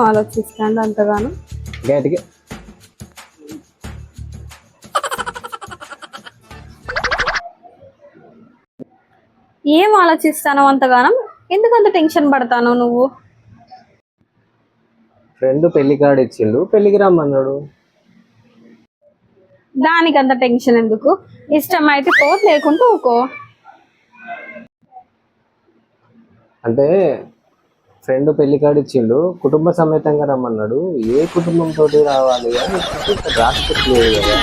ఆలోచిస్తాండి అంతగాను. గట్టిగా ఏం ఆలోచిస్తాను అంతగానం? ఎందుకంత టెన్షన్ పడతాను నువ్వు? ఫ్రెండ్ పెళ్లి కార్డు ఇచ్చిండు, పెళ్లికి రమ్మన్నాడు. దానికి అంత టెన్షన్ ఎందుకు? ఇష్టం అయితే పో, లేకుంటే ఊకో. అంటే ఫ్రెండ్ పెళ్లి కార్డు ఇచ్చిండు, కుటుంబ సమేతంగా రమ్మన్నాడు. ఏ కుటుంబం తోటి రావాలి అని రాసి పెట్టలేదు కదా.